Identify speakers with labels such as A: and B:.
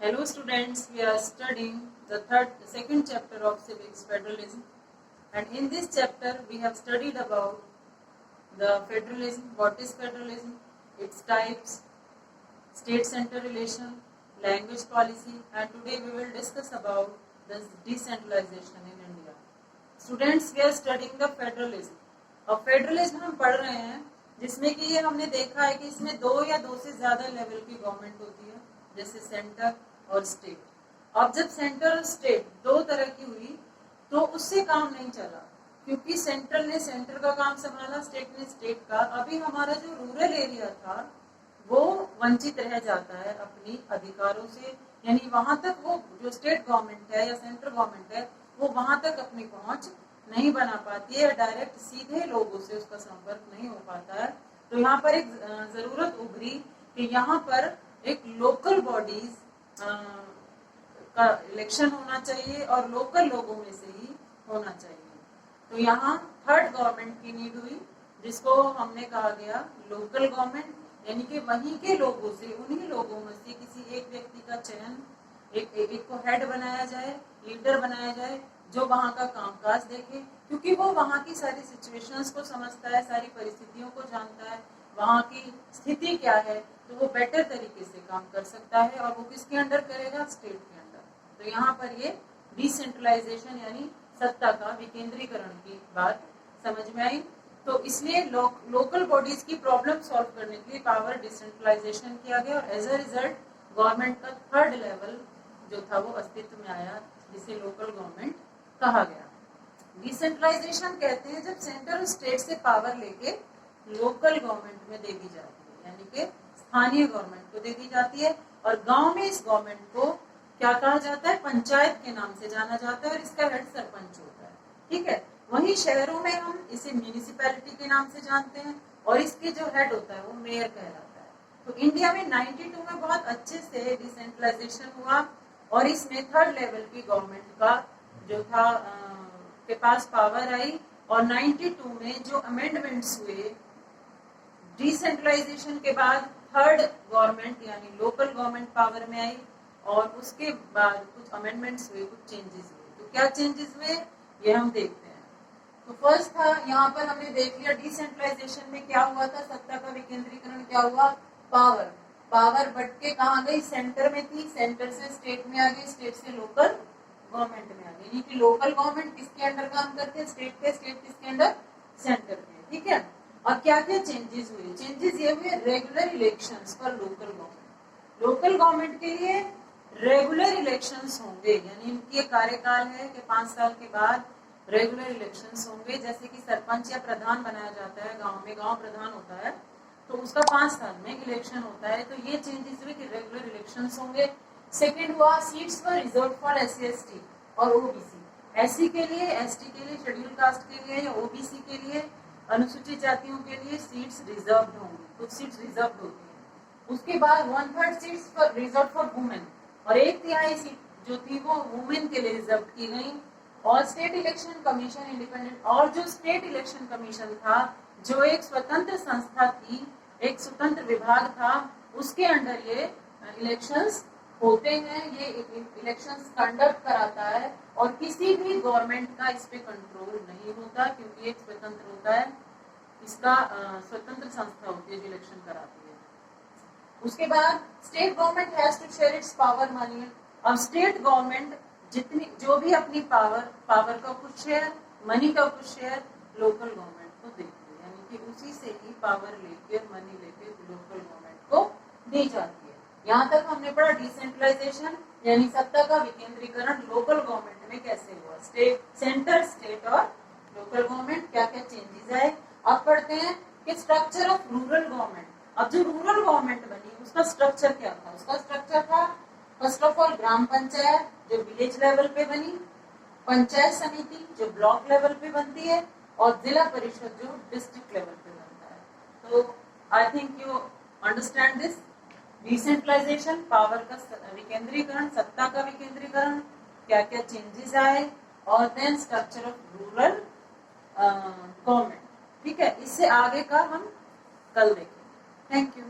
A: Hello students, we are studying the second chapter of civics federalism, and in this chapter we have studied about the federalism, what is federalism, its types, state-center relation, language policy, and today we will discuss about the decentralization in India. Students, we are studying the federalism. अब federalism हम पढ़ रहे हैं जिसमें कि ये हमने देखा है कि इसमें दो या दो से ज्यादा लेवल की गवर्नमेंट होती है, जैसे सेंटर और स्टेट। अब जब सेंटर और स्टेट दो तरह की हुई तो उससे काम नहीं चला, क्योंकि सेंट्रल ने सेंटर का काम संभाला, स्टेट ने स्टेट का। अभी हमारा जो रूरल एरिया था वो वंचित रह जाता है अपनी अधिकारों से, यानी वहां तक वो जो स्टेट गवर्नमेंट है या सेंट्रल गवर्नमेंट है वो वहां तक अपनी पहुंच नहीं बना पाती है, डायरेक्ट सीधे लोगों से उसका संपर्क नहीं हो पाता है। तो यहाँ पर एक जरूरत उभरी कि यहाँ पर एक लोकल बॉडीज का इलेक्शन होना चाहिए और लोकल लोगों में से ही होना चाहिए। तो यहाँ थर्ड गवर्नमेंट की नीड हुई, जिसको हमने कहा गया लोकल गवर्नमेंट, यानी कि वहीं के लोगों से, उन्हीं लोगों में से किसी एक व्यक्ति का चयन, एक को हेड बनाया जाए, लीडर बनाया जाए, जो वहाँ का कामकाज देखे, क्योंकि वो वहाँ की सारी सिचुएशंस को समझता है, सारी परिस्थितियों को जानता है, वहाँ की स्थिति क्या है, तो वो बेटर तरीके से काम कर सकता है। और वो किसके अंडर करेगा? स्टेट के अंडर। तो यहाँ पर ये डिसेंट्रलाइजेशन यानी सत्ता का विकेंद्रीकरण की बात समझ में आई। तो इसलिए लोकल बॉडीज की प्रॉब्लम सॉल्व करने के लिए पावर डिसेंट्रलाइजेशन किया गया और एज अ रिजल्ट गवर्नमेंट का थर्ड लेवल जो था वो अस्तित्व में आया, जिसे लोकल गवर्नमेंट कहा गया। डिसेंट्रलाइजेशन कहते हैं जब सेंटर और स्टेट से पावर लेके लोकल गवर्नमेंट में दे दी जाती है, यानी कि स्थानीय गवर्नमेंट को दे दी जाती है। और गांव में इस गवर्नमेंट को क्या कहा जाता है? पंचायत के नाम से जाना जाता है और इसका हेड सरपंच होता है, ठीक है। वहीं शहरों में हम इसे म्यूनिसिपैलिटी के नाम से जानते हैं और इसके जो हेड होता है वो मेयर कहलाता है। तो इंडिया में 92 में बहुत अच्छे से डिसेंट्रलाइजेशन हुआ और इसमें थर्ड लेवल की गवर्नमेंट का जो था के पास पावर आई। और 92 में जो अमेंडमेंट्स हुए डिसेंट्रलाइजेशन के बाद, थर्ड गवर्नमेंट यानी लोकल गवर्नमेंट पावर में आई और उसके बाद कुछ अमेंडमेंट्स हुए, कुछ चेंजेस हुए। तो क्या चेंजेस हुए ये हम देखते हैं। तो फर्स्ट था, यहाँ पर हमने देख लिया डिसेंट्रलाइजेशन में क्या हुआ था, सत्ता का विकेंद्रीकरण क्या हुआ, पावर बढ़ के कहाँ गई? सेंटर में थी, सेंटर से स्टेट में आ गई, स्टेट से लोकल गवर्नमेंट में आ गई। यानी कि लोकल गवर्नमेंट किसके अंडर काम करते हैं? स्टेट के। स्टेट किसके अंडर? सेंटर के, ठीक है। और क्या क्या चेंजेस हुए? चेंजेस ये हुए, regular elections for local government. Local government के लिए रेगुलर इलेक्शंस होंगे, यानी इनकी कार्यकाल है कि 5 साल के बाद रेगुलर इलेक्शंस होंगे। जैसे कि सरपंच या प्रधान बनाया जाता है गांव में, गांव प्रधान होता है तो उसका 5 साल में इलेक्शन होता है। तो ये चेंजेस हुए कि रेगुलर इलेक्शंस होंगे। सेकेंड हुआ, seats for reserve for SC/ST और OBC। SC के लिए, ST के लिए, शेड्यूल कास्ट के लिए या OBC के लिए, अनुसूचित जातियों के लिए सीट्स रिजर्व होंगी, कुछ सीट्स रिजर्व होती है। उसके बाद 1/3 seats for reserve for women और 1/3 सीट जो थी वो वुमेन के लिए रिजर्व की गई। और स्टेट इलेक्शन कमीशन इंडिपेंडेंट, और जो स्टेट इलेक्शन कमीशन था जो एक स्वतंत्र संस्था थी, एक स्वतंत्र विभाग था, उसके अंडर ये इलेक्शंस होते हैं, ये इलेक्शंस कंडक्ट कराता है और किसी भी गवर्नमेंट का इस पे कंट्रोल नहीं होता, क्योंकि एक स्वतंत्र होता है, इसका स्वतंत्र संस्था होती है जो इलेक्शन कराती है। उसके बाद state government has to share its power money. अब स्टेट गवर्नमेंट जितनी जो भी अपनी पावर का कुछ शेयर, मनी का कुछ शेयर लोकल गवर्नमेंट को देती है, यानी कि उसी से ही पावर लेके, मनी लेके लोकल गवर्नमेंट को दी जाती है। यहाँ तक हमने पढ़ा डिसेंट्रलाइजेशन यानी सत्ता का विकेंद्रीकरण लोकल गवर्नमेंट में कैसे हुआ, स्टेट, सेंटर, स्टेट और लोकल गवर्नमेंट, क्या क्या चेंजेस आए। अब पढ़ते हैं कि स्ट्रक्चर ऑफ रूरल गवर्नमेंट। अब जो रूरल गवर्नमेंट बनी उसका स्ट्रक्चर क्या था? उसका स्ट्रक्चर था फर्स्ट ऑफ ऑल ग्राम पंचायत जो विलेज लेवल पे बनी, पंचायत समिति जो ब्लॉक लेवल पे बनती है और जिला परिषद जो डिस्ट्रिक्ट लेवल पे बनता है। तो I think you understand this. Decentralization, power का विकेंद्रीकरण, सत्ता का विकेंद्रीकरण, क्या क्या चेंजेस आए, और then structure of rural government, ठीक है। इससे आगे का हम कल देखेंगे। Thank you.